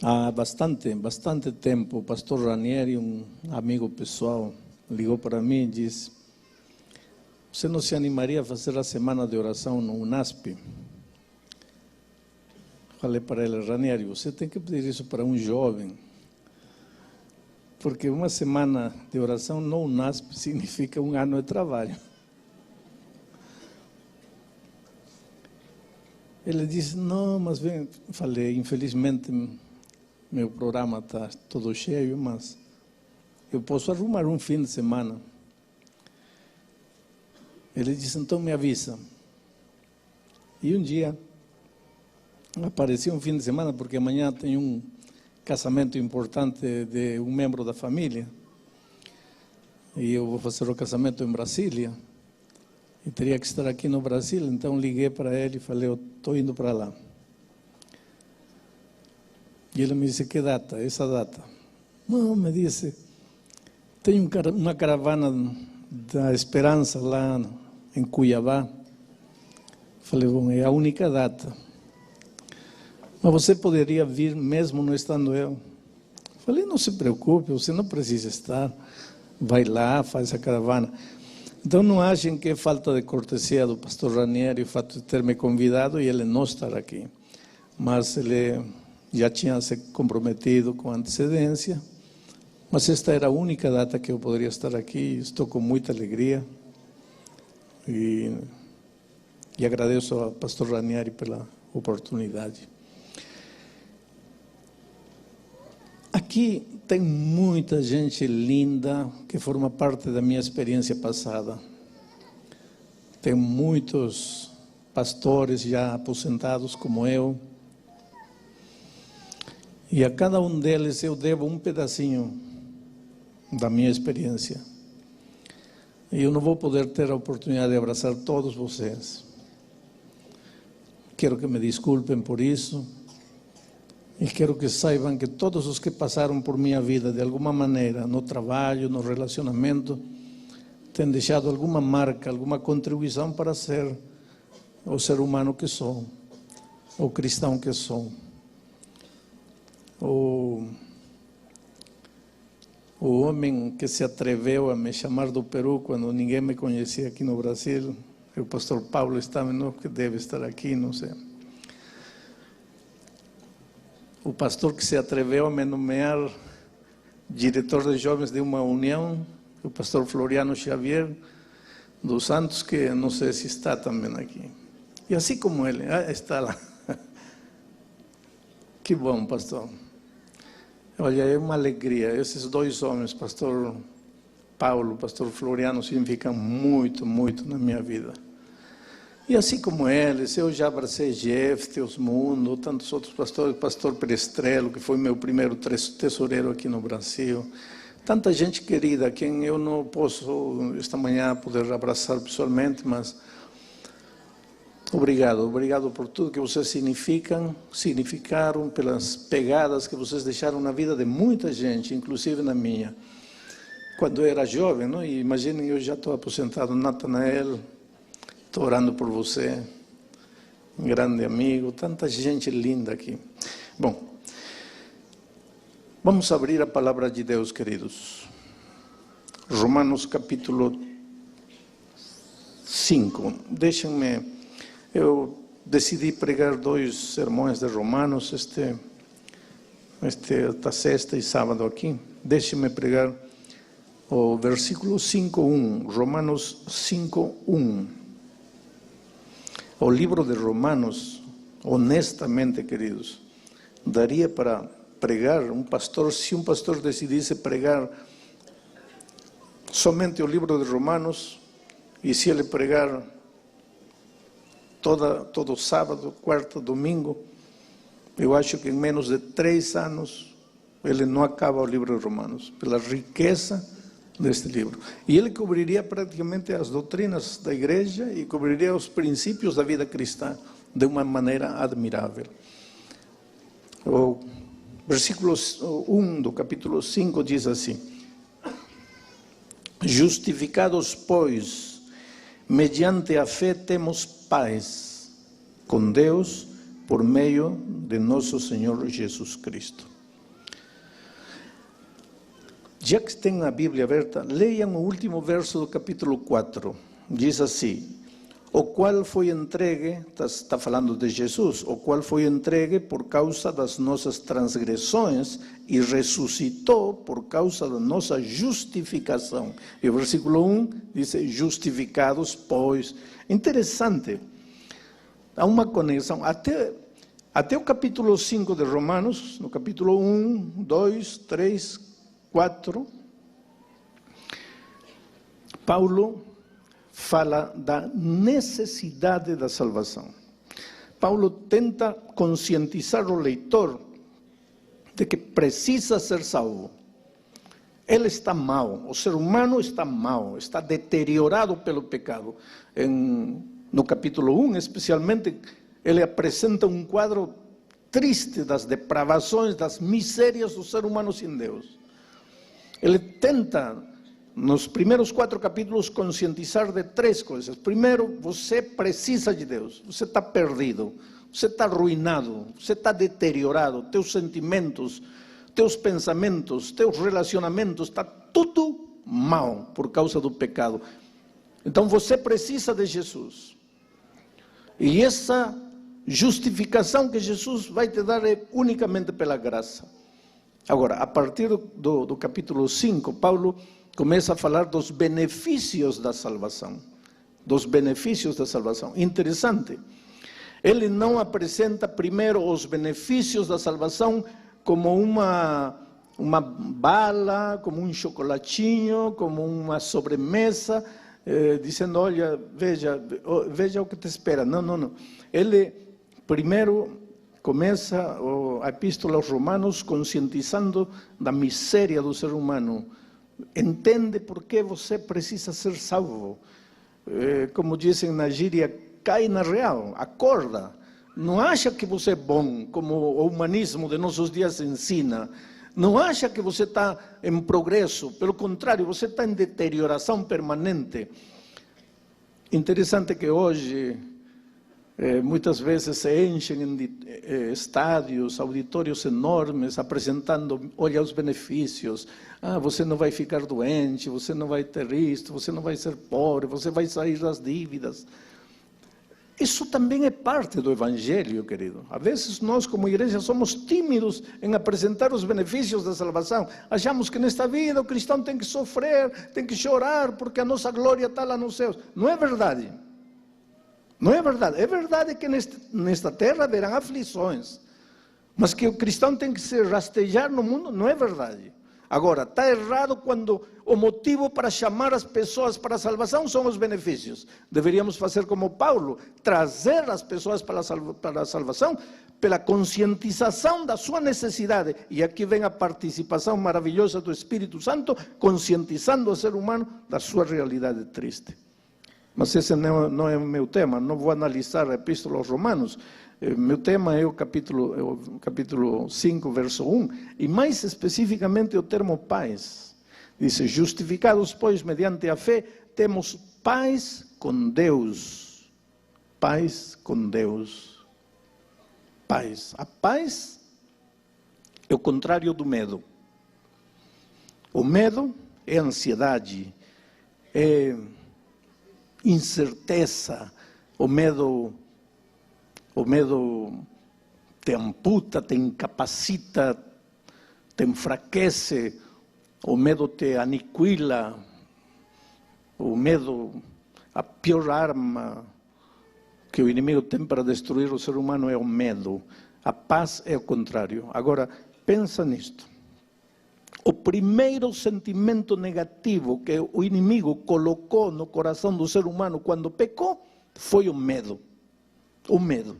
Há bastante tempo, o pastor Ranieri, um amigo pessoal, ligou para mim e disse: você não se animaria a fazer a semana de oração no UNASP? Falei para ele: Ranieri, você tem que pedir isso para um jovem, porque uma semana de oração no UNASP significa um ano de trabalho. Ele disse: não, mas vem. Falei: infelizmente meu programa está todo cheio, mas eu posso arrumar um fim de semana. Ele disse: então me avisa. E um dia apareceu um fim de semana, porque amanhã tem um casamento importante de um membro da família, e eu vou fazer o casamento em Brasília, e teria que estar aqui no Brasil. Então liguei para ele e falei: eu estou indo para lá. E ele me disse: que data? Essa data? Não, me disse, tem uma caravana da Esperança lá em Cuiabá. Falei: bom, é a única data. Mas você poderia vir mesmo não estando eu? Falei: não se preocupe, você não precisa estar. Vai lá, faz a caravana. Então não achem que é falta de cortesia do pastor Ranieri o fato de ter me convidado e ele não estar aqui. Mas ele já tinha se comprometido com antecedência. Mas esta era a única data que eu poderia estar aqui. Estou com muita alegria. E agradeço ao pastor Ranieri pela oportunidade. Aqui tem muita gente linda que forma parte da minha experiência passada. Tem muitos pastores já aposentados como eu. E a cada um deles eu devo um pedacinho da minha experiência. E eu não vou poder ter a oportunidade de abraçar todos vocês. Quero que me desculpem por isso. E quero que saibam que todos os que passaram por minha vida de alguma maneira, no trabalho, no relacionamento, têm deixado alguma marca, alguma contribuição para ser o ser humano que sou, o cristão que sou. O homem que se atreveu a me chamar do Peru quando ninguém me conhecia aqui no Brasil, o pastor Paulo está, não, que deve estar aqui, não sei. O pastor que se atreveu a me nomear diretor de jovens de uma união, o pastor Floriano Xavier dos Santos, que não sei se está também aqui. E assim como ele, está lá. Que bom, pastor. Olha, é uma alegria. Esses dois homens, pastor Paulo, pastor Floriano, significam muito, muito na minha vida. E assim como eles, eu já abracei Jeff, Teosmundo, tantos outros pastores, pastor Perestrelo, que foi meu primeiro tesoureiro aqui no Brasil. Tanta gente querida, quem eu não posso esta manhã poder abraçar pessoalmente, mas obrigado por tudo que vocês significaram, pelas pegadas que vocês deixaram na vida de muita gente, inclusive na minha. Quando eu era jovem, não? E imaginem, eu já estou aposentado, Natanael, estou orando por você, um grande amigo, tanta gente linda aqui. Bom, vamos abrir a palavra de Deus, queridos. Romanos capítulo 5. Deixem-me, eu decidi pregar 2 sermões de Romanos, esta sexta e sábado aqui. Deixem-me pregar o versículo 5:1, Romanos 5:1. O livro de Romanos, honestamente, queridos, daria para pregar se um pastor decidisse pregar somente o livro de Romanos, e se ele pregar todo sábado, quarta, domingo, eu acho que em menos de 3 anos ele não acaba o livro de Romanos, pela riqueza deste livro. E ele cobriria praticamente as doutrinas da igreja e cobriria os princípios da vida cristã de uma maneira admirável. O versículo 1 do capítulo 5 diz assim: justificados, pois, mediante a fé temos paz com Deus por meio de nosso Senhor Jesus Cristo. Já que tem a Bíblia aberta, leiam o último verso do capítulo 4. Diz assim: o qual foi entregue, está falando de Jesus, o qual foi entregue por causa das nossas transgressões e ressuscitou por causa da nossa justificação. E o versículo 1 diz: justificados, pois. Interessante, há uma conexão. Até o capítulo 5 de Romanos, no capítulo 1, 2, 3, 4, Paulo fala da necessidade da salvação. Paulo tenta conscientizar o leitor de que precisa ser salvo. Ele está mal, o ser humano está mal, está deteriorado pelo pecado. No capítulo 1, especialmente, ele apresenta um quadro triste das depravações, das misérias do ser humano sem Deus. Ele tenta, nos primeiros 4 capítulos, conscientizar de 3 coisas. Primeiro, você precisa de Deus, você está perdido, você está arruinado, você está deteriorado, teus sentimentos, teus pensamentos, teus relacionamentos, está tudo mal por causa do pecado. Então você precisa de Jesus. E essa justificação que Jesus vai te dar é unicamente pela graça. Agora, a partir do capítulo 5, Paulo começa a falar dos benefícios da salvação. Dos benefícios da salvação. Interessante. Ele não apresenta primeiro os benefícios da salvação como uma bala, como um chocolatinho, como uma sobremesa, dizendo, olha, veja o que te espera. Não. Ele primeiro começa a epístola aos Romanos conscientizando da miséria do ser humano. Entende por que você precisa ser salvo. Como dizem na gíria, cai na real, acorda. Não acha que você é bom, como o humanismo de nossos dias ensina. Não acha que você está em progresso. Pelo contrário, você está em deterioração permanente. Interessante que hoje muitas vezes se enchem em estádios, auditórios enormes, apresentando, olha os benefícios. Você não vai ficar doente, você não vai ter isto, você não vai ser pobre, você vai sair das dívidas. Isso também é parte do Evangelho, querido. Às vezes nós, como igreja, somos tímidos em apresentar os benefícios da salvação. Achamos que nesta vida o cristão tem que sofrer, tem que chorar, porque a nossa glória está lá nos céus. Não é verdade. Não é verdade. É verdade que nesta terra haverão aflições. Mas que o cristão tem que se rastejar no mundo, não é verdade. Agora, está errado quando o motivo para chamar as pessoas para a salvação são os benefícios. Deveríamos fazer como Paulo, trazer as pessoas para a salvação pela conscientização da sua necessidade. E aqui vem a participação maravilhosa do Espírito Santo, conscientizando o ser humano da sua realidade triste. Mas esse não é o meu tema, não vou analisar a Epístola aos Romanos. Meu tema é o capítulo 5, verso 1, e mais especificamente o termo paz. Diz, justificados, pois, mediante a fé, temos paz com Deus. Paz com Deus. Paz. A paz é o contrário do medo. O medo é ansiedade, é incerteza, o medo te amputa, te incapacita, te enfraquece, o medo te aniquila, o medo, a pior arma que o inimigo tem para destruir o ser humano é o medo. A paz é o contrário. Agora, pensa nisto. O primeiro sentimento negativo que o inimigo colocou no coração do ser humano quando pecou foi o medo. O medo.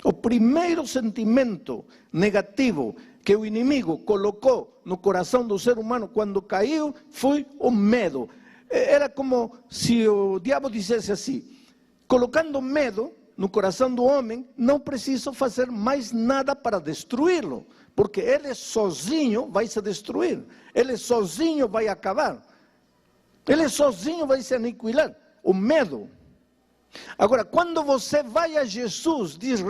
O primeiro sentimento negativo que o inimigo colocou no coração do ser humano quando caiu foi o medo. Era como se o diabo dissesse assim, colocando medo no coração do homem, não preciso fazer mais nada para destruí-lo. Porque ele sozinho vai se destruir, ele sozinho vai acabar, ele sozinho vai se aniquilar. O medo Agora, quando você vai a Jesus, diz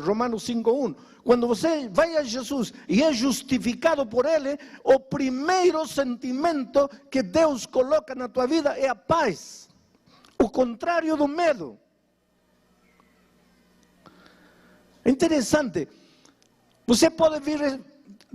Romanos 5:1, quando você vai a Jesus e é justificado por Ele, o primeiro sentimento que Deus coloca na tua vida é a paz, o contrário do medo. É interessante, você pode vir,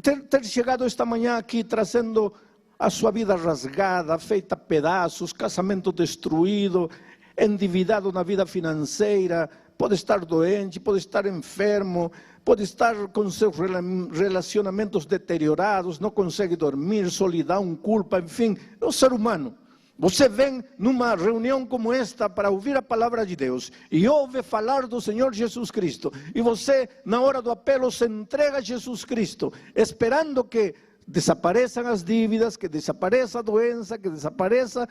ter chegado esta manhã aqui trazendo a sua vida rasgada, feita a pedaços, casamento destruído, endividado na vida financeira, pode estar doente, pode estar enfermo, pode estar com seus relacionamentos deteriorados, não consegue dormir, solidão, culpa, enfim, é um ser humano. Você vem numa reunião como esta para ouvir a palavra de Deus e ouve falar do Senhor Jesus Cristo, e você, na hora do apelo, se entrega a Jesus Cristo, esperando que desapareçam as dívidas, que desapareça a doença, que desapareçam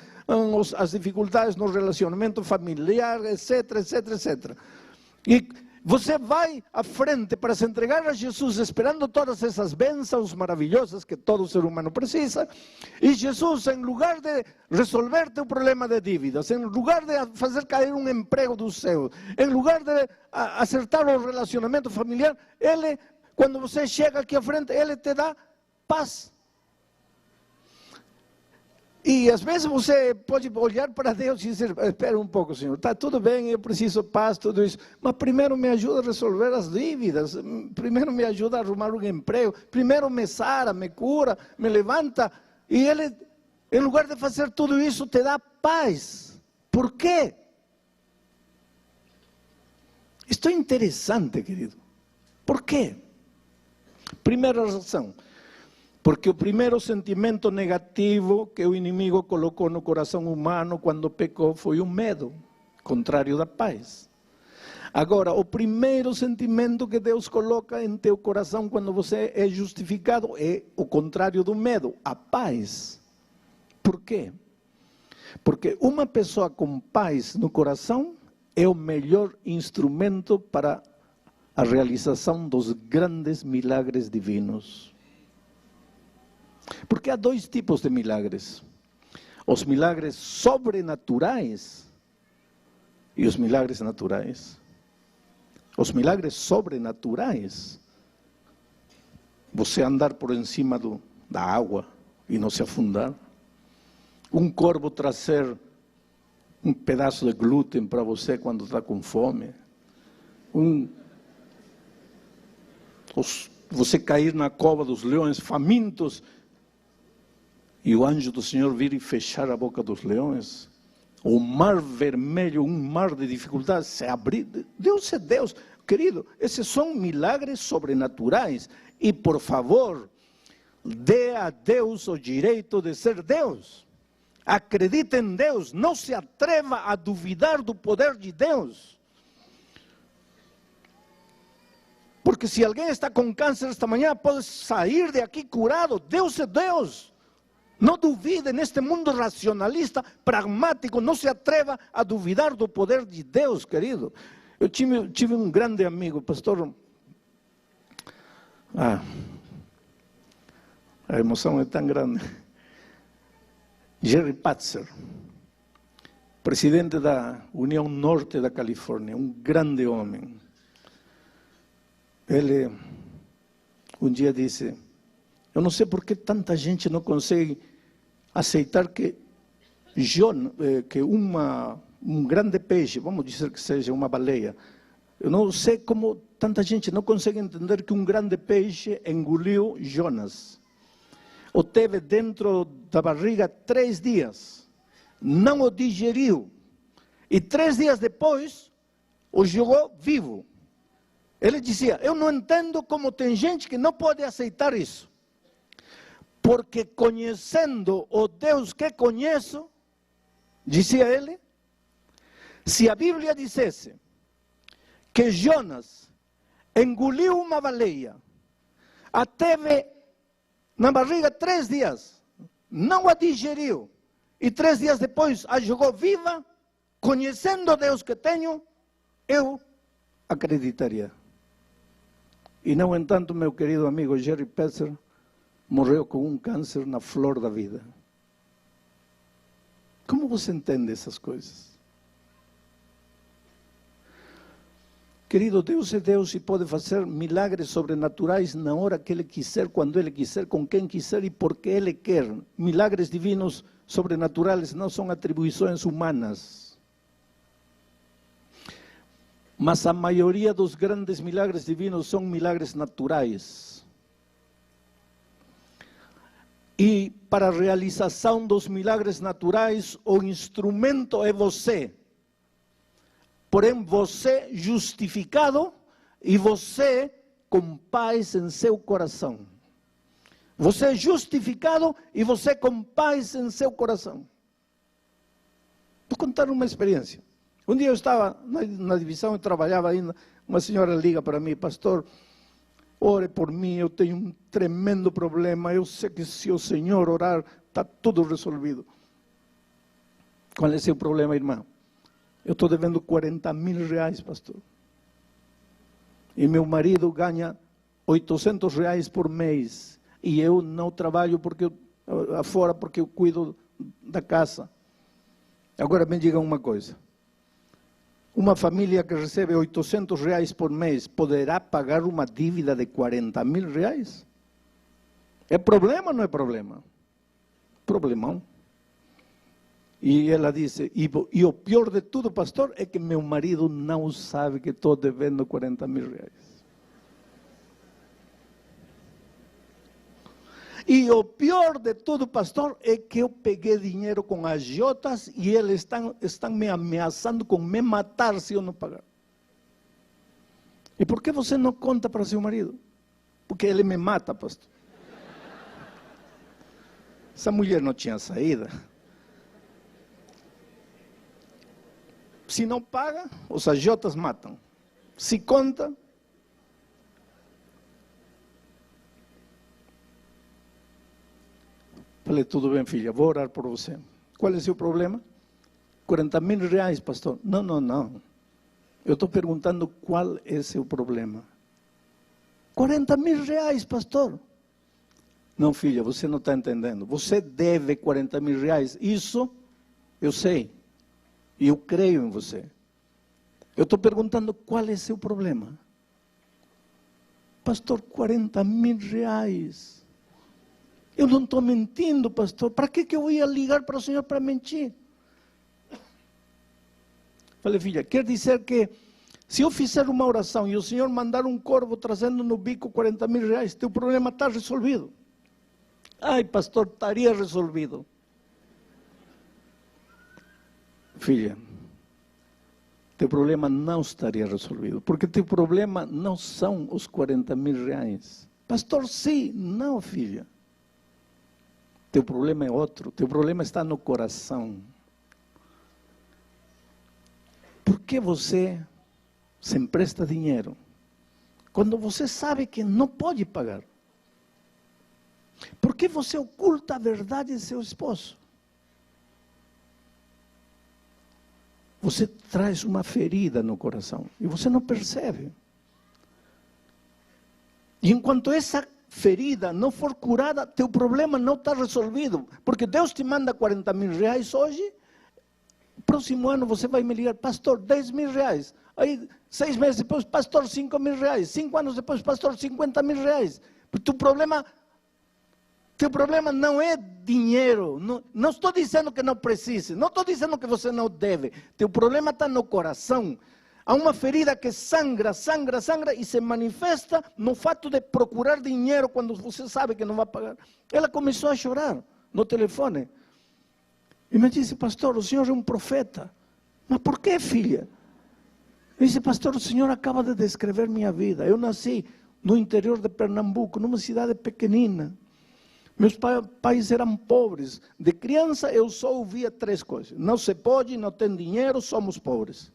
as dificuldades no relacionamento familiar, etc, etc, etc. E você vai à frente para se entregar a Jesus, esperando todas essas bênçãos maravilhosas que todo ser humano precisa, e Jesus, em lugar de resolver teu problema de dívidas, em lugar de fazer cair um emprego do céu, em lugar de acertar o relacionamento familiar, Ele, quando você chega aqui à frente, Ele te dá paz. E às vezes você pode olhar para Deus e dizer, espera um pouco, Senhor, está tudo bem, eu preciso paz, tudo isso, mas primeiro me ajuda a resolver as dívidas, primeiro me ajuda a arrumar um emprego, primeiro me sara, me cura, me levanta. E Ele, em lugar de fazer tudo isso, te dá paz. Por quê? Isto é interessante, querido. Por quê? Primeira razão, porque o primeiro sentimento negativo que o inimigo colocou no coração humano quando pecou foi o medo, contrário da paz. Agora, o primeiro sentimento que Deus coloca em teu coração quando você é justificado é o contrário do medo, a paz. Por quê? Porque uma pessoa com paz no coração é o melhor instrumento para a realização dos grandes milagres divinos. Porque há dois tipos de milagres: os milagres sobrenaturais e os milagres naturais. Os milagres sobrenaturais, você andar por cima da água e não se afundar, um corvo trazer um pedaço de glúten para você quando está com fome, você cair na cova dos leões famintos e o anjo do Senhor vir e fechar a boca dos leões, o mar vermelho, um mar de dificuldades, se abrir. Deus é Deus, querido, esses são milagres sobrenaturais. E por favor, dê a Deus o direito de ser Deus. Acredite em Deus, não se atreva a duvidar do poder de Deus. Porque se alguém está com câncer esta manhã, pode sair de aqui curado. Deus é Deus. Não duvide neste mundo racionalista, pragmático, não se atreva a duvidar do poder de Deus, querido. Eu tive um grande amigo, pastor. A emoção é tão grande. Jerry Patzer, presidente da União Norte da Califórnia, um grande homem. Ele um dia disse: eu não sei por que tanta gente não consegue aceitar que um grande peixe, vamos dizer que seja uma baleia, eu não sei como tanta gente não consegue entender que um grande peixe engoliu Jonas. O teve dentro da barriga 3 dias, não o digeriu, e 3 dias depois o jogou vivo. Ele dizia: eu não entendo como tem gente que não pode aceitar isso. Porque conhecendo o Deus que conheço, dizia ele, se a Bíblia dissesse que Jonas engoliu uma baleia, a teve na barriga 3 dias, não a digeriu, e 3 dias depois a jogou viva, conhecendo o Deus que tenho, eu acreditaria. E no entanto, meu querido amigo Jerry Patzer morreu com um câncer na flor da vida. Como você entende essas coisas? Querido, Deus é Deus e pode fazer milagres sobrenaturais na hora que Ele quiser, quando Ele quiser, com quem quiser e porque Ele quer. Milagres divinos sobrenaturais não são atribuições humanas. Mas a maioria dos grandes milagres divinos são milagres naturais. E para a realização dos milagres naturais, o instrumento é você. Porém, você justificado e você com paz em seu coração. Você justificado e você com paz em seu coração. Vou contar uma experiência. Um dia eu estava na divisão, eu trabalhava ainda, uma senhora liga para mim, pastor, ore por mim, eu tenho um tremendo problema, eu sei que se o Senhor orar, está tudo resolvido. Qual é o seu problema, irmão? Eu estou devendo 40 mil reais, pastor. E meu marido ganha 800 reais por mês. E eu não trabalho afora porque eu cuido da casa. Agora me digam uma coisa. Uma família que recebe 800 reais por mês poderá pagar uma dívida de 40 mil reais? É problema ou não é problema? Problemão. E ela disse, e o pior de tudo, pastor, é que meu marido não sabe que estou devendo 40 mil reais. E o pior de tudo, pastor, é que eu peguei dinheiro com agiotas e eles estão me ameaçando com me matar se eu não pagar. E por que você não conta para seu marido? Porque ele me mata, pastor. Essa mulher não tinha saída. Se não paga, os agiotas matam. Se conta, falei, tudo bem, filha, vou orar por você. Qual é o seu problema? 40 mil reais, pastor. Não. Eu estou perguntando qual é o seu problema. 40 mil reais, pastor. Não, filha, você não está entendendo. Você deve 40 mil reais. Isso eu sei. E eu creio em você. Eu estou perguntando qual é o seu problema. Pastor, 40 mil reais. Eu não estou mentindo, pastor. Para que eu ia ligar para o senhor para mentir? Falei, filha, quer dizer que se eu fizer uma oração e o senhor mandar um corvo trazendo no bico 40 mil reais, teu problema está resolvido. Ai, pastor, estaria resolvido. Filha, teu problema não estaria resolvido, porque teu problema não são os 40 mil reais. Pastor, sim, não, filha. Teu problema é outro, teu problema está no coração. Por que você se empresta dinheiro quando você sabe que não pode pagar? Por que você oculta a verdade de seu esposo? Você traz uma ferida no coração e você não percebe. E enquanto essa ferida não for curada, teu problema não está resolvido. Porque Deus te manda 40 mil reais hoje, próximo ano você vai me ligar, pastor, 10 mil reais. Aí, 6 meses depois, pastor, 5 mil reais. 5 anos depois, pastor, 50 mil reais. Teu problema não é dinheiro. Não estou dizendo que não precise. Não estou dizendo que você não deve. Teu problema está no coração. Há uma ferida que sangra e se manifesta no fato de procurar dinheiro quando você sabe que não vai pagar. Ela começou a chorar no telefone. E me disse, pastor, o senhor é um profeta. Mas por que, filha? Eu disse, pastor, o senhor acaba de descrever minha vida. Eu nasci no interior de Pernambuco, numa cidade pequenina. Meus pais eram pobres. De criança eu só ouvia 3 coisas. Não se pode, não tem dinheiro, somos pobres.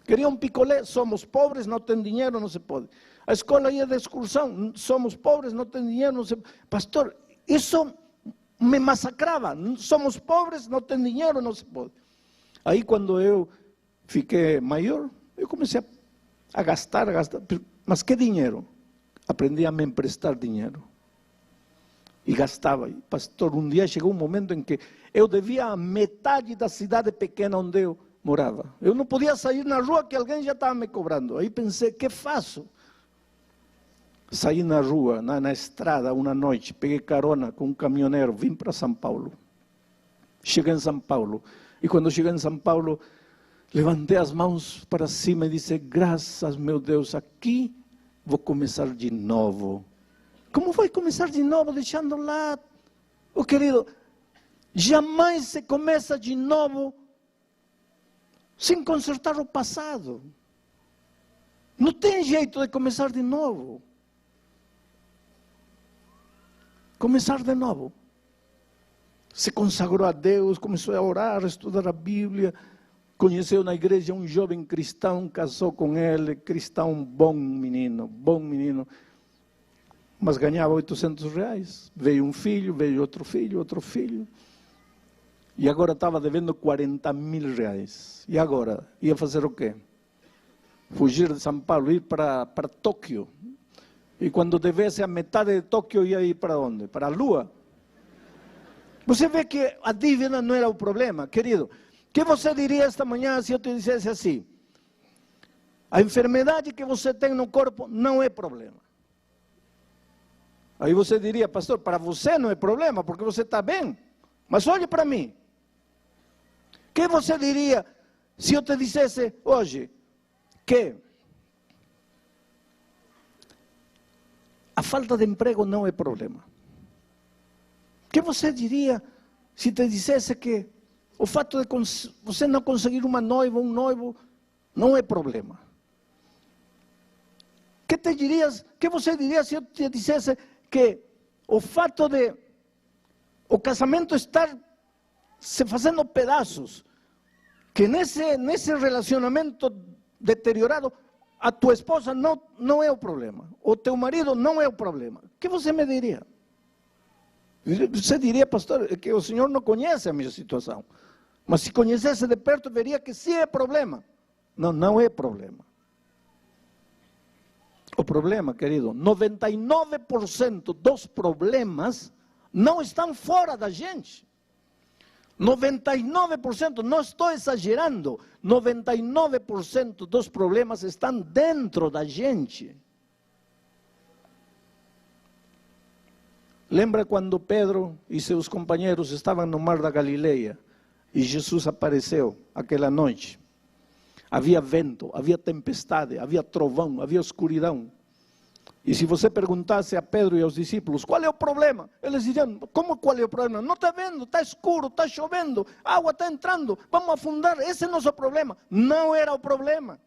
Queria um picolé, somos pobres, não tem dinheiro, não se pode. A escola ia de excursão, somos pobres, não tem dinheiro, não se pode. Pastor, isso me massacrava. Somos pobres, não tem dinheiro, não se pode. Aí quando eu fiquei maior, eu comecei a gastar. Mas que dinheiro? Aprendi a me emprestar dinheiro. E gastava. Pastor, um dia chegou um momento em que eu devia a metade da cidade pequena onde eu morava. Eu não podia sair na rua que alguém já estava me cobrando. Aí pensei, que faço? Saí na rua, na estrada, uma noite, peguei carona com um caminhoneiro, vim para São Paulo. Cheguei em São Paulo. E quando cheguei em São Paulo, levantei as mãos para cima e disse, graças, meu Deus, aqui vou começar de novo. Como vai começar de novo, deixando lá? Oh, querido, jamais se começa de novo sem consertar o passado. Não tem jeito de começar de novo. Começar de novo. Se consagrou a Deus, começou a orar, a estudar a Bíblia, conheceu na igreja um jovem cristão, casou com ele, cristão, bom menino, mas ganhava R$800. Veio um filho, veio outro filho, e agora estava devendo R$40.000. E agora? Ia fazer o quê? Fugir de São Paulo, ir para Tóquio. E quando devesse a metade de Tóquio, ia ir para onde? Para a Lua. Você vê que a dívida não era o problema, querido. O que você diria esta manhã se eu te dissesse assim? A enfermidade que você tem no corpo não é problema. Aí você diria, pastor, para você não é problema, porque você está bem. Mas olhe para mim. O que você diria se eu te dissesse hoje que a falta de emprego não é problema? O que você diria se te dissesse que o fato de você não conseguir uma noiva, um noivo, não é problema? O que você diria se eu te dissesse que o fato de o casamento estar se fazendo pedaços, que nesse relacionamento deteriorado, a tua esposa não é o problema, o teu marido não é o problema? O que você me diria? Você diria, pastor, que o senhor não conhece a minha situação, mas se conhecesse de perto, veria que sim é problema. Não, não é problema. O problema, querido, 99% dos problemas não estão fora da gente. 99%, não estou exagerando, 99% dos problemas estão dentro da gente. Lembra quando Pedro e seus companheiros estavam no mar da Galileia e Jesus apareceu aquela noite? Havia vento, havia tempestade, havia trovão, havia escuridão. E se você perguntasse a Pedro e aos discípulos, qual é o problema? Eles diriam, como qual é o problema? Não está vendo, está escuro, está chovendo, a água está entrando, vamos afundar, esse é o nosso problema. Não era o problema.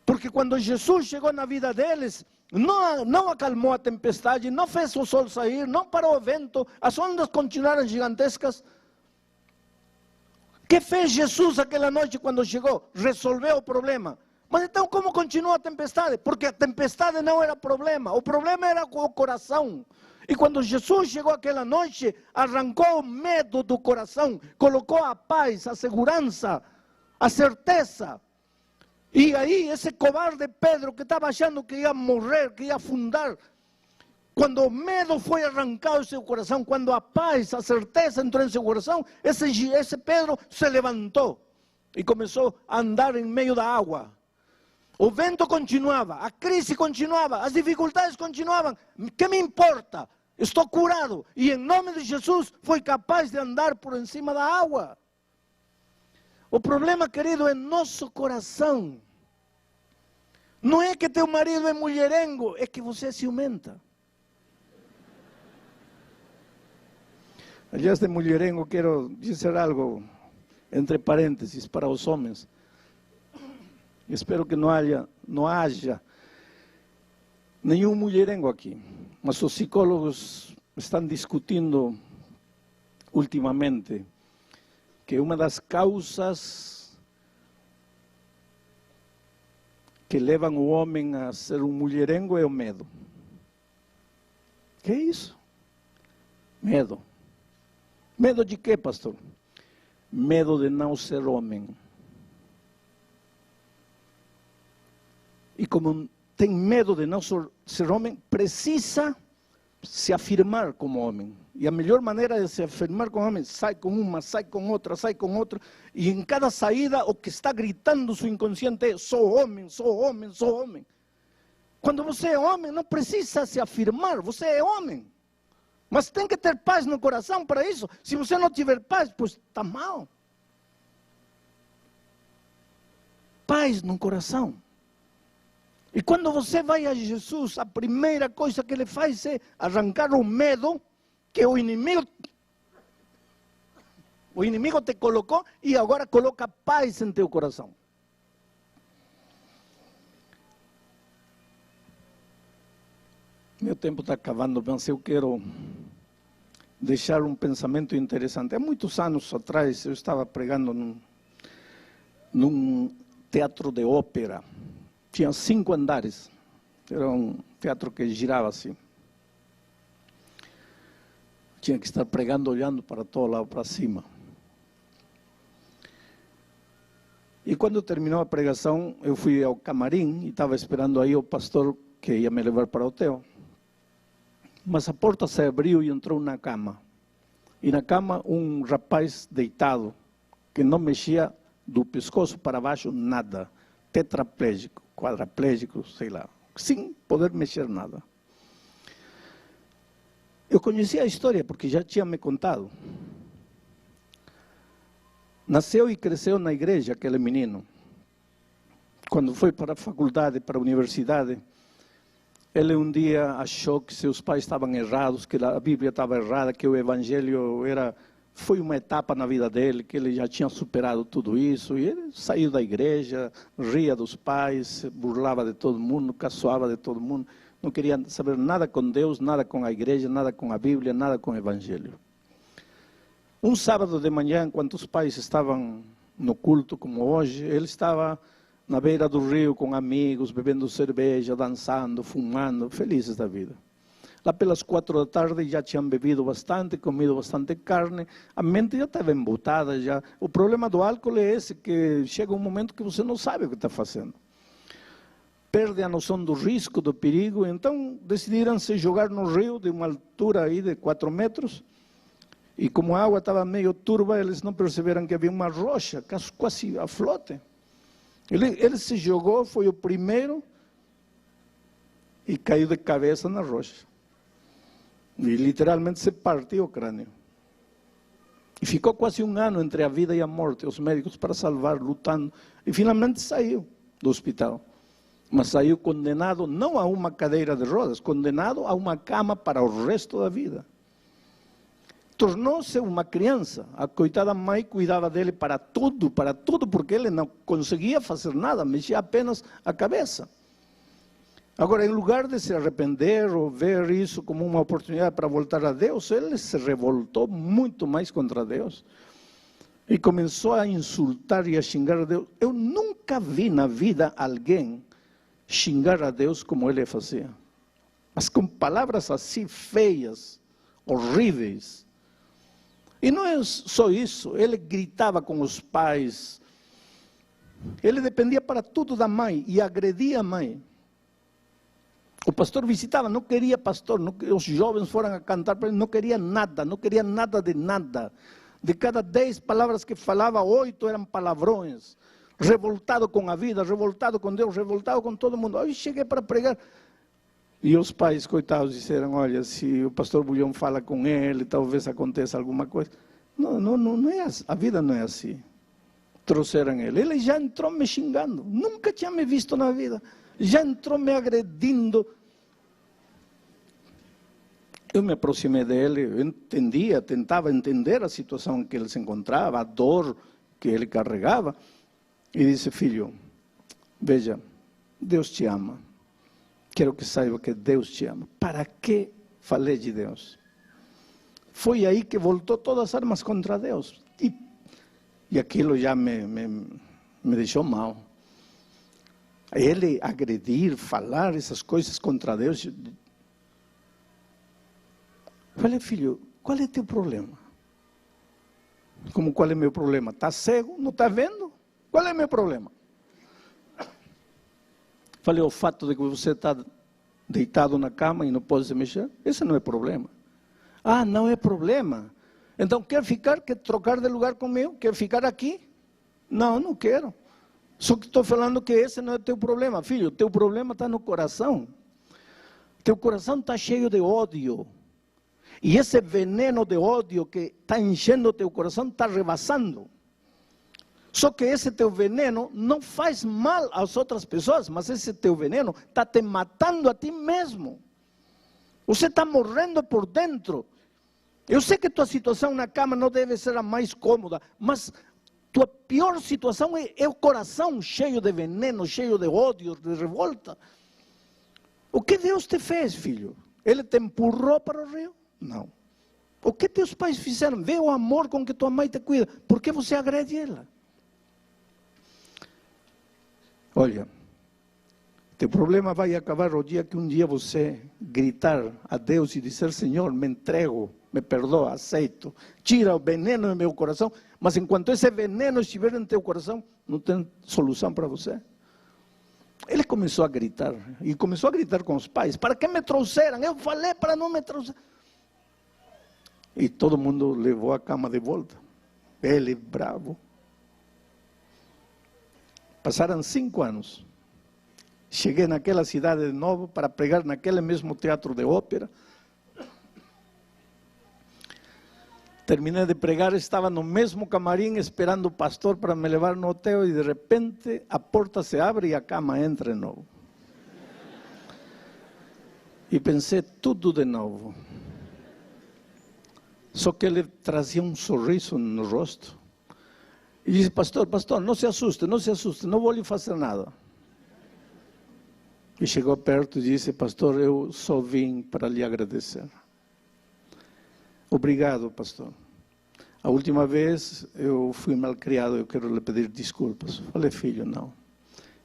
Porque quando Jesus chegou na vida deles, não acalmou a tempestade, não fez o sol sair, não parou o vento, as ondas continuaram gigantescas. O que fez Jesus aquela noite quando chegou? Resolveu o problema. Mas então como continua a tempestade? Porque a tempestade não era problema, o problema era o coração. E quando Jesus chegou aquela noite, arrancou o medo do coração, colocou a paz, a segurança, a certeza. E aí esse covarde Pedro que estava achando que ia morrer, que ia afundar, quando o medo foi arrancado do seu coração, quando a paz, a certeza entrou em seu coração, esse Pedro se levantou e começou a andar em meio da água. O vento continuava, a crise continuava, as dificuldades continuavam. Que me importa? Estou curado. E em nome de Jesus foi capaz de andar por cima da água. O problema, querido, é nosso coração. Não é que teu marido é mulherengo, é que você é ciumenta. Aliás, de mulherengo quero dizer algo, entre parênteses, para os homens. Espero que não haja nenhum mulherengo aqui. Mas os psicólogos estão discutindo ultimamente que uma das causas que levam o homem a ser um mulherengo é o medo. Que é isso? Medo. Medo de quê, pastor? Medo de não ser homem. E como tem medo de não ser homem, precisa se afirmar como homem. E a melhor maneira de se afirmar como homem, sai com uma, sai com outra, e em cada saída o que está gritando seu inconsciente é: sou homem, sou homem, sou homem. Quando você é homem, não precisa se afirmar, você é homem. Mas tem que ter paz no coração para isso. Se você não tiver paz, pues está mal. Paz no coração. E quando você vai a Jesus, a primeira coisa que ele faz é arrancar o medo que o inimigo te colocou e agora coloca paz em teu coração. Meu tempo está acabando, mas eu quero deixar um pensamento interessante. Há muitos anos atrás eu estava pregando num teatro de ópera. Tinha 5 andares, era um teatro que girava assim. Tinha que estar pregando olhando para todo lado, para cima. E quando terminou a pregação, eu fui ao camarim e estava esperando aí o pastor que ia me levar para o hotel. Mas a porta se abriu e entrou na cama. E na cama um rapaz deitado, que não mexia do pescoço para baixo nada, tetraplégico, quadraplégico, sei lá, sem poder mexer nada. Eu conhecia a história porque já tinha me contado. Nasceu e cresceu na igreja aquele menino. Quando foi para a faculdade, para a universidade, ele um dia achou que seus pais estavam errados, que a Bíblia estava errada, que o Evangelho foi uma etapa na vida dele, que ele já tinha superado tudo isso, e ele saiu da igreja, ria dos pais, burlava de todo mundo, caçoava de todo mundo, não queria saber nada com Deus, nada com a igreja, nada com a Bíblia, nada com o Evangelho. Um sábado de manhã, enquanto os pais estavam no culto, como hoje, ele estava na beira do rio com amigos, bebendo cerveja, dançando, fumando, felizes da vida. Lá pelas 4 da tarde já tinham bebido bastante, comido bastante carne, a mente já estava embotada. Já. O problema do álcool é esse, que chega um momento que você não sabe o que está fazendo. Perde a noção do risco, do perigo, então decidiram se jogar no rio de uma altura aí de 4 metros, e como a água estava meio turva, eles não perceberam que havia uma rocha, quase a flote. Ele se jogou, foi o primeiro, e caiu de cabeça na rocha. E literalmente se partiu o crânio. E ficou quase 1 ano entre a vida e a morte, os médicos para salvar, lutando. E finalmente saiu do hospital. Mas saiu condenado não a uma cadeira de rodas, condenado a uma cama para o resto da vida. Tornou-se uma criança. A coitada mãe cuidava dele para tudo, porque ele não conseguia fazer nada, mexia apenas a cabeça. Agora, em lugar de se arrepender ou ver isso como uma oportunidade para voltar a Deus, ele se revoltou muito mais contra Deus. E começou a insultar e a xingar a Deus. Eu nunca vi na vida alguém xingar a Deus como ele fazia. Mas com palavras assim feias, horríveis. E não é só isso, ele gritava com os pais. Ele dependia para tudo da mãe e agredia a mãe. O pastor visitava, não queria pastor, os jovens foram a cantar para ele, não queria nada de nada. De cada 10 palavras que falava, 8 eram palavrões. Revoltado com a vida, revoltado com Deus, revoltado com todo mundo. Aí cheguei para pregar. E os pais, coitados, disseram: olha, se o pastor Bulhão fala com ele, talvez aconteça alguma coisa. Não é assim. A vida não é assim. Trouxeram ele. Ele já entrou me xingando. Nunca tinha me visto na vida. Já entrou me agredindo. Eu me aproximei dele, eu entendia, tentava entender a situação em que ele se encontrava, a dor que ele carregava. E disse: filho, veja, Deus te ama. Quero que saiba que Deus te ama. ¿Para que falei de Deus? Foi aí que voltou todas as armas contra Deus. E aquilo já me deixou mal. Ele agredir, falar essas coisas contra Deus. Falei: filho, qual é teu problema? Como qual é meu problema? Está cego? Não está vendo? Qual é meu problema? Falei: o fato de que você está deitado na cama e não pode se mexer, esse não é problema. Ah, não é problema. Então quer ficar, quer trocar de lugar comigo, quer ficar aqui? Não, não quero. Só que estou falando que esse não é teu problema, filho. Teu problema está no coração. Teu coração está cheio de ódio. E esse veneno de ódio que está enchendo o teu coração está rebaçando. Só que esse teu veneno não faz mal às outras pessoas, mas esse teu veneno está te matando a ti mesmo. Você está morrendo por dentro. Eu sei que tua situação na cama não deve ser a mais cômoda, mas tua pior situação é o coração cheio de veneno, cheio de ódio, de revolta. O que Deus te fez, filho? Ele te empurrou para o rio? Não. O que teus pais fizeram? Vê o amor com que tua mãe te cuida. Por que você agrede ela? Olha, teu problema vai acabar o dia que um dia você gritar a Deus e dizer: Senhor, me entrego, me perdoa, aceito, tira o veneno do meu coração. Mas enquanto esse veneno estiver em teu coração, não tem solução para você. Ele começou a gritar, e começou a gritar com os pais: para que me trouxeram? Eu falei para não me trouxer. E todo mundo levou a cama de volta. Ele bravo. Passaram 5 anos. Cheguei naquela cidade de novo para pregar naquele mesmo teatro de ópera. Terminei de pregar, estava no mesmo camarim esperando o pastor para me levar no hotel e de repente a porta se abre e a cama entra de novo. E pensei tudo de novo. Só que ele trazia um sorriso no rosto. E disse: pastor, não se assuste, não vou lhe fazer nada. E chegou perto e disse: pastor, eu só vim para lhe agradecer. Obrigado, pastor. A última vez eu fui malcriado, eu quero lhe pedir desculpas. Falei: filho, não.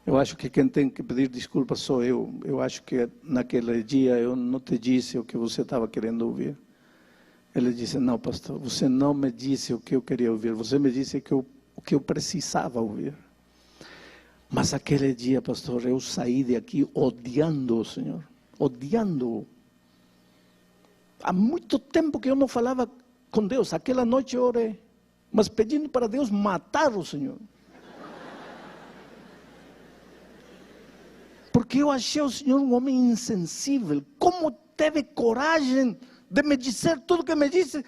Eu acho que quem tem que pedir desculpas sou eu. Eu acho que naquele dia eu não te disse o que você estava querendo ouvir. Ele disse: não, pastor, você não me disse o que eu queria ouvir. Você me disse o que eu precisava ouvir. Mas aquele dia, pastor, eu saí de aqui odiando o Senhor. Odiando-o. Há muito tempo que eu não falava com Deus. Aquela noite eu orei, mas pedindo para Deus matar o Senhor. Porque eu achei o Senhor um homem insensível. Como teve coragem de me dizer tudo que me disse,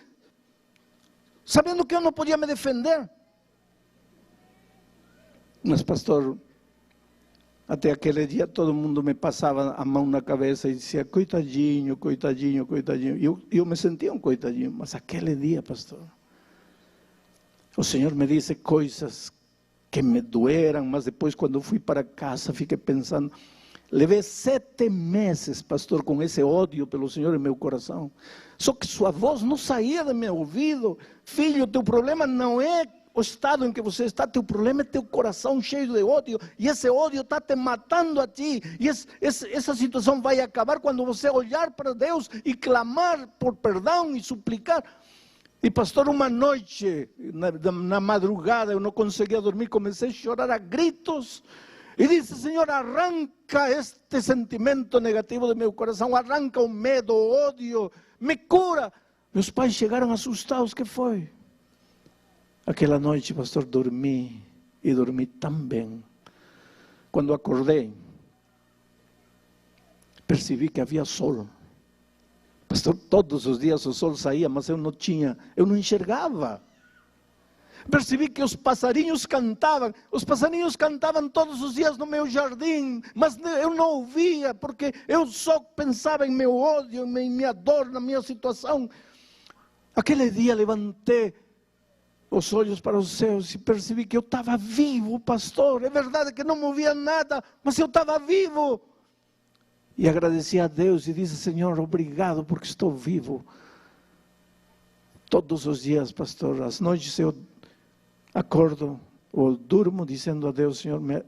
sabendo que eu não podia me defender? Mas, pastor, até aquele dia todo mundo me passava a mão na cabeça e dizia: coitadinho, coitadinho, coitadinho. E eu me sentia um coitadinho. Mas aquele dia, pastor, o Senhor me disse coisas que me doeram, mas depois, quando eu fui para casa, fiquei pensando. Levei 7 meses, pastor, com esse ódio pelo Senhor em meu coração. Só que sua voz não saía do meu ouvido. Filho, teu problema não é o estado em que você está, teu problema é teu coração cheio de ódio, e esse ódio está te matando a ti, e essa situação vai acabar quando você olhar para Deus e clamar por perdão e suplicar. E pastor, uma noite, na madrugada, eu não conseguia dormir, comecei a chorar a gritos, e disse: Senhor, arranca este sentimento negativo do meu coração, arranca o medo, o ódio, me cura. Meus pais chegaram assustados: o que foi? Aquela noite, pastor, dormi, e dormi tão bem. Quando acordei, percebi que havia sol. Pastor, todos os dias o sol saía, mas eu não enxergava. Percebi que os passarinhos cantavam todos os dias no meu jardim, mas eu não ouvia, porque eu só pensava em meu ódio, em minha dor, na minha situação. Aquele dia levantei os olhos para os céus e percebi que eu estava vivo, pastor. É verdade que não movia nada, mas eu estava vivo. E agradeci a Deus e disse: Senhor, obrigado porque estou vivo. Todos os dias, pastor, às noites eu acordo ou durmo dizendo a Deus: Senhor, me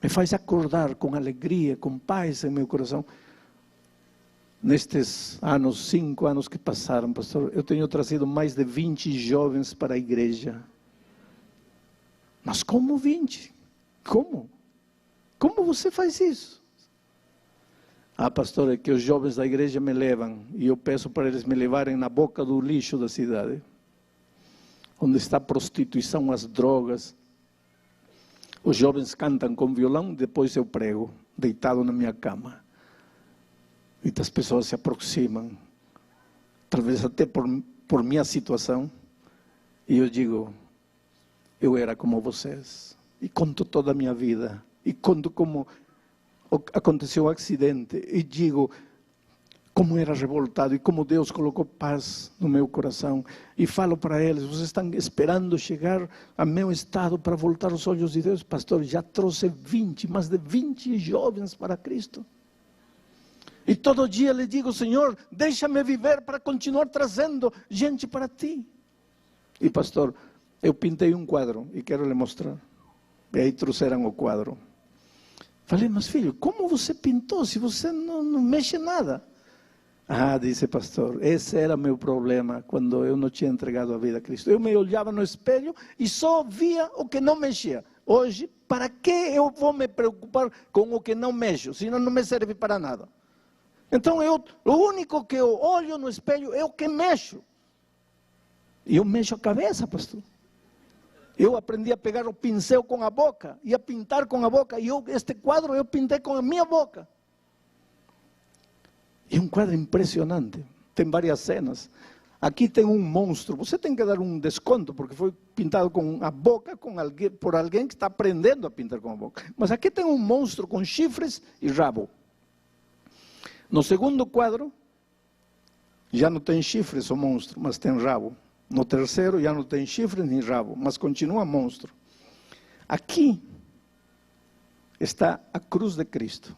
faz acordar com alegria, com paz em meu coração. Nestes 5 anos que passaram, pastor, eu tenho trazido mais de 20 jovens para a igreja. Mas como 20? Como? Como você faz isso? Ah, pastor, é que os jovens da igreja me levam e eu peço para eles me levarem na boca do lixo da cidade, onde está a prostituição, as drogas. Os jovens cantam com violão, depois eu prego, deitado na minha cama. E as pessoas se aproximam, talvez até por minha situação, e eu digo, eu era como vocês. E conto toda a minha vida, e conto como aconteceu um acidente, e digo como era revoltado, e como Deus colocou paz no meu coração, e falo para eles, vocês estão esperando chegar ao meu estado para voltar os olhos de Deus? Pastor, já trouxe mais de 20 jovens para Cristo, e todo dia lhe digo, Senhor, deixa-me viver para continuar trazendo gente para Ti. E pastor, eu pintei um quadro, e quero lhe mostrar, e aí trouxeram o quadro. Falei, mas filho, como você pintou se você não mexe nada? Ah, disse pastor, esse era meu problema quando eu não tinha entregado a vida a Cristo. Eu me olhava no espelho e só via o que não mexia. Hoje, para que eu vou me preocupar com o que não mexo, senão não me serve para nada? Então, o único que eu olho no espelho é o que mexo. E eu mexo a cabeça, pastor. Eu aprendi a pegar o pincel com a boca e a pintar com a boca. E este quadro eu pintei com a minha boca. E é um quadro impressionante. Tem várias cenas. Aqui tem um monstro. Você tem que dar um desconto, porque foi pintado com a boca por alguém que está aprendendo a pintar com a boca. Mas aqui tem um monstro com chifres e rabo. No segundo quadro, já não tem chifres o monstro, mas tem rabo. No terceiro já não tem chifre nem rabo, mas continua monstro. Aqui está a cruz de Cristo.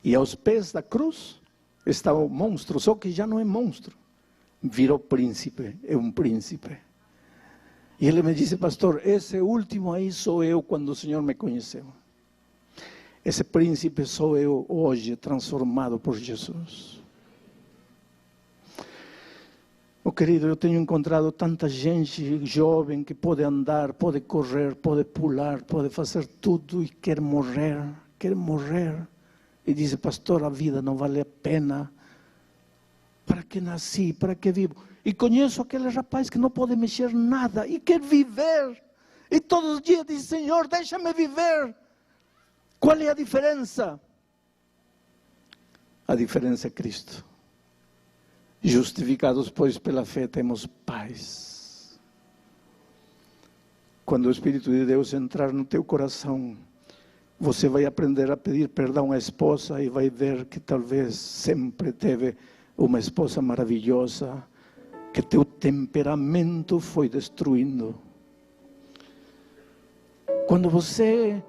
E aos pés da cruz está o monstro, só que já não é monstro. Virou príncipe, é um príncipe. E ele me disse, pastor, esse último aí sou eu quando o Senhor me conheceu. Esse príncipe sou eu hoje, transformado por Jesus. Oh, querido, eu tenho encontrado tanta gente jovem que pode andar, pode correr, pode pular, pode fazer tudo e quer morrer. E diz, pastor, a vida não vale a pena. Para que nasci, para que vivo? E conheço aquele rapaz que não pode mexer nada e quer viver. E todos os dias diz, Senhor, deixa-me viver. Qual é a diferença? A diferença é Cristo. Justificados, pois, pela fé, temos paz. Quando o Espírito de Deus entrar no teu coração, você vai aprender a pedir perdão à esposa e vai ver que talvez sempre teve uma esposa maravilhosa, que teu temperamento foi destruindo. Quando você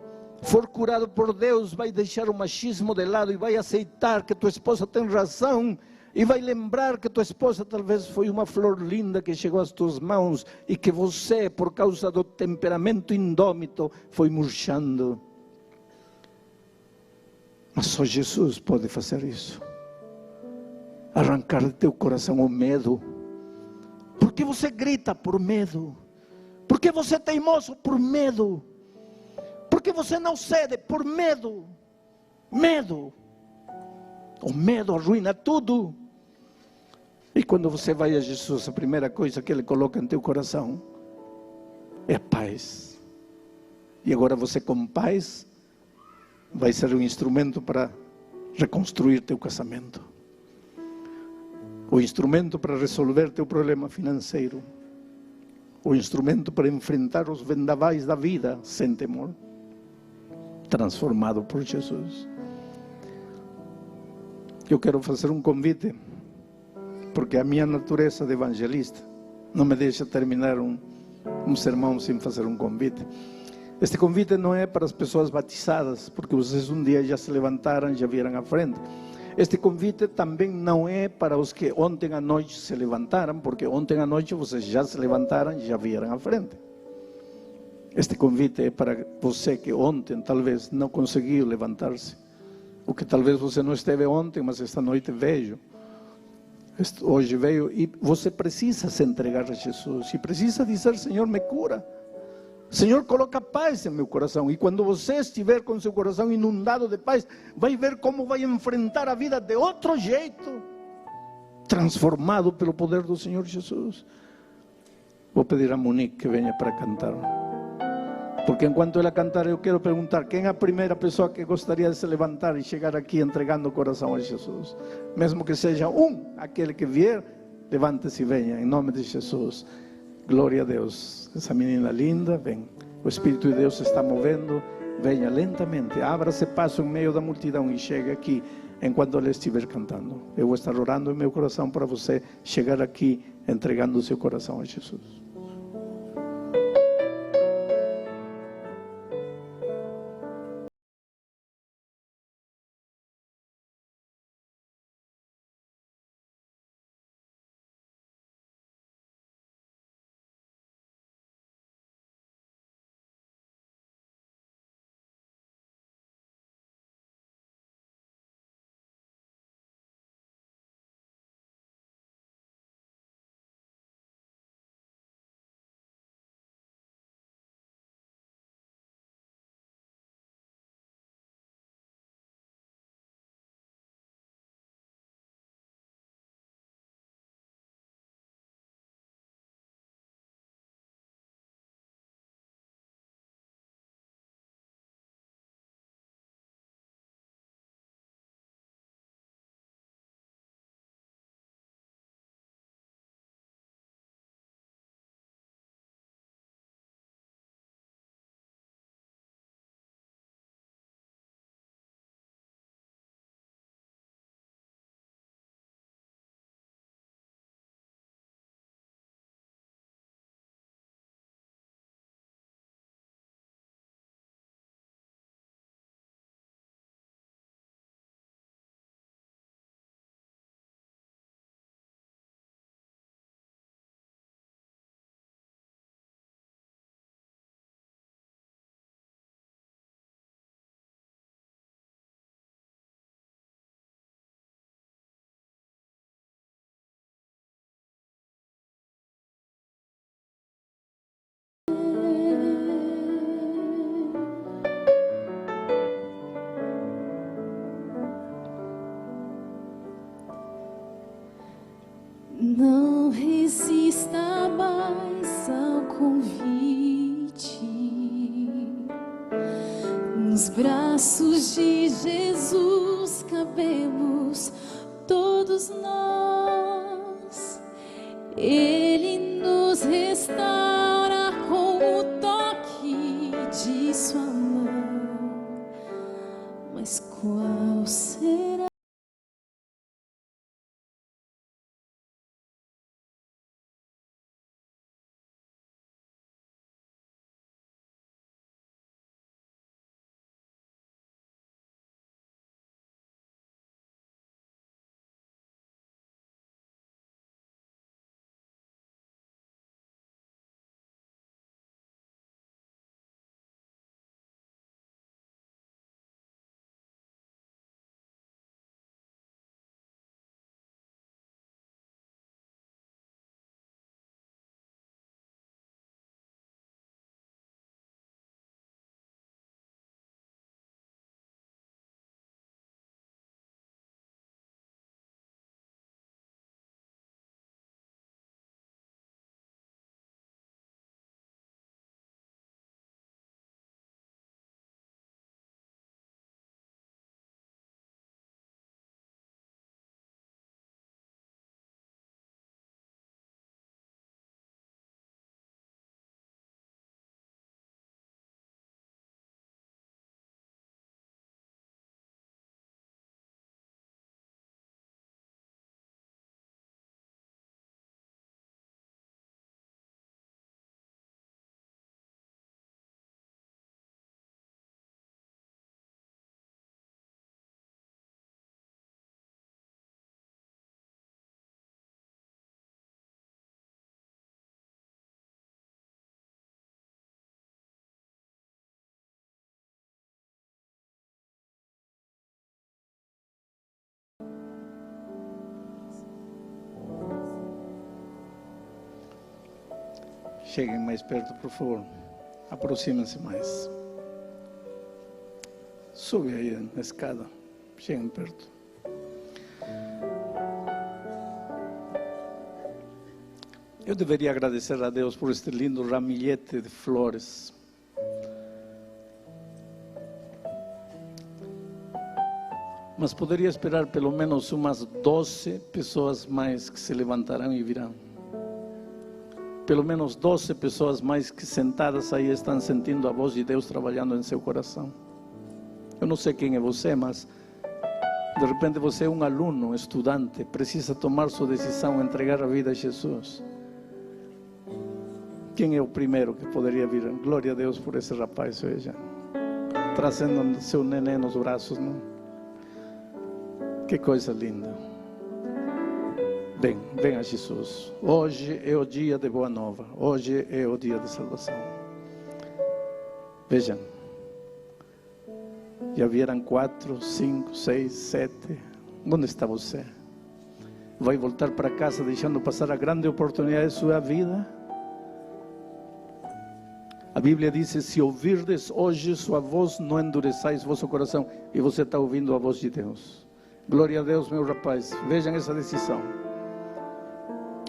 for curado por Deus, vai deixar o machismo de lado e vai aceitar que tua esposa tem razão. E vai lembrar que tua esposa talvez foi uma flor linda que chegou às tuas mãos e que você, por causa do temperamento indômito, foi murchando. Mas só Jesus pode fazer isso. Arrancar de teu coração o medo. Por que você grita? Por medo. Por que você é teimoso? Por medo. Por que você não cede? Por medo. Medo. O medo arruina tudo. E quando você vai a Jesus, a primeira coisa que Ele coloca em teu coração é paz. E agora você, com paz, vai ser um instrumento para reconstruir teu casamento. O instrumento para resolver teu problema financeiro. O instrumento para enfrentar os vendavais da vida sem temor. Transformado por Jesus. Eu quero fazer um convite, porque a minha natureza de evangelista não me deixa terminar um sermão sem fazer um convite. Este convite não é para as pessoas batizadas, porque vocês um dia já se levantaram, já vieram à frente. Este convite também não é para os que ontem à noite se levantaram, porque ontem à noite vocês já se levantaram e já vieram à frente. Este convite é para você que ontem talvez não conseguiu levantar-se. O que talvez você não esteve ontem, mas esta noite veio. Hoje veio e você precisa se entregar a Jesus. E precisa dizer, Senhor, me cura. Senhor, coloca paz em meu coração. E quando você estiver com seu coração inundado de paz, vai ver como vai enfrentar a vida de outro jeito, transformado pelo poder do Senhor Jesus. Vou pedir a Monique que venha para cantar, porque enquanto ela cantar, eu quero perguntar: quem é a primeira pessoa que gostaria de se levantar e chegar aqui entregando o coração a Jesus? Mesmo que seja aquele que vier, levante-se e venha, em nome de Jesus. Glória a Deus. Essa menina linda, vem. O Espírito de Deus se está movendo. Venha lentamente, abra-se passo em meio da multidão e chegue aqui enquanto ela estiver cantando. Eu vou estar orando em meu coração para você chegar aqui entregando o seu coração a Jesus. Não resista mais ao convite. Nos braços de Jesus cabemos todos nós. Ele nos restaura com o toque de sua mão. Mas qual será? Cheguem mais perto, por favor. Aproximem-se mais. Sube aí na escada. Cheguem perto. Eu deveria agradecer a Deus por este lindo ramilhete de flores. Mas poderia esperar pelo menos umas 12 pessoas mais que se levantarão e virão. Pelo menos 12 pessoas mais que sentadas aí estão sentindo a voz de Deus trabalhando em seu coração. Eu não sei quem é você, mas de repente você é um aluno, estudante, precisa tomar sua decisão, entregar a vida a Jesus. Quem é o primeiro que poderia vir? Glória a Deus por esse rapaz, veja, trazendo seu neném nos braços, não? Que coisa linda. Vem a Jesus. Hoje é o dia de boa nova. Hoje é o dia de salvação. Vejam. Já vieram 4, 5, 6, 7. Onde está você? Vai voltar para casa deixando passar a grande oportunidade de sua vida? A Bíblia diz: se ouvirdes hoje sua voz, não endureçais vosso coração. E você está ouvindo a voz de Deus. Glória a Deus, meu rapaz. Vejam essa decisão.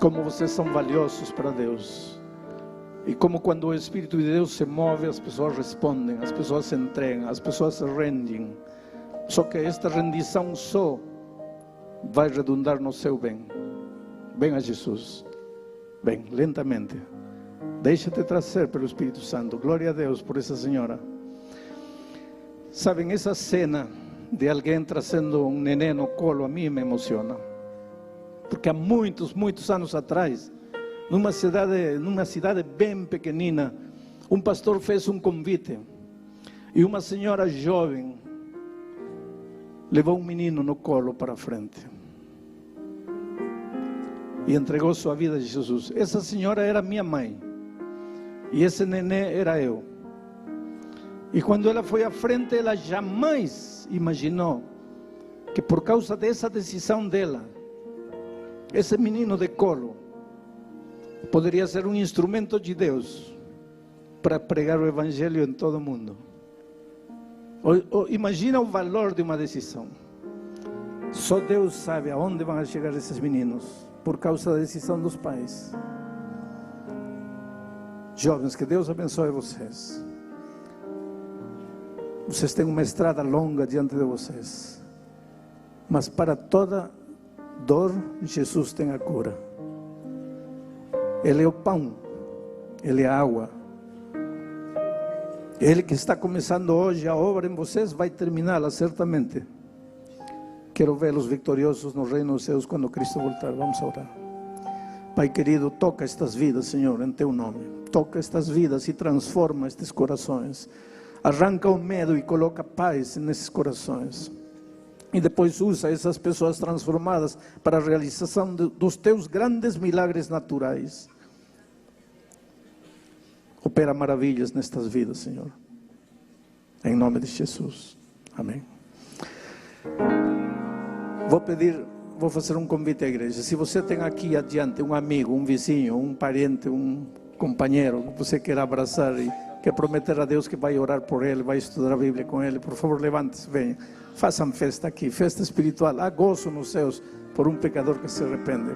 Como vocês são valiosos para Deus. E como quando o Espírito de Deus se move, as pessoas respondem, as pessoas se entregam, as pessoas se rendem. Só que esta rendição só vai redundar no seu bem. Vem a Jesus. Vem, lentamente. Deixa-te trazer pelo Espírito Santo. Glória a Deus por essa senhora. Sabem, essa cena de alguém trazendo um neném no colo, a mim me emociona. Porque há muitos anos atrás, numa cidade bem pequenina, um pastor fez um convite. E uma senhora jovem levou um menino no colo para frente. E entregou sua vida a Jesus. Essa senhora era minha mãe. E esse neném era eu. E quando ela foi à frente, ela jamais imaginou que por causa dessa decisão dela, esse menino de colo poderia ser um instrumento de Deus para pregar o Evangelho em todo o mundo. Imagina o valor de uma decisão. Só Deus sabe aonde vão chegar esses meninos por causa da decisão dos pais. Jovens, que Deus abençoe vocês. Vocês têm uma estrada longa diante de vocês, mas para toda dor, Jesus tem a cura. Ele é o pão, Ele é a água. Ele que está começando hoje a obra em vocês, vai terminá-la certamente. Quero vê-los vitoriosos no reino dos céus quando Cristo voltar. Vamos orar. Pai querido, toca estas vidas, Senhor, em Teu nome. Toca estas vidas e transforma estes corações. Arranca o medo e coloca paz nesses corações. E depois usa essas pessoas transformadas para a realização dos Teus grandes milagres naturais. Opera maravilhas nestas vidas, Senhor. Em nome de Jesus. Amém. Vou fazer um convite à igreja. Se você tem aqui adiante um amigo, um vizinho, um parente, um companheiro que você quer abraçar e quer prometer a Deus que vai orar por ele, vai estudar a Bíblia com ele, por favor, levante-se, venha. Façam festa aqui, festa espiritual. Há gozo nos céus por um pecador que se arrepende.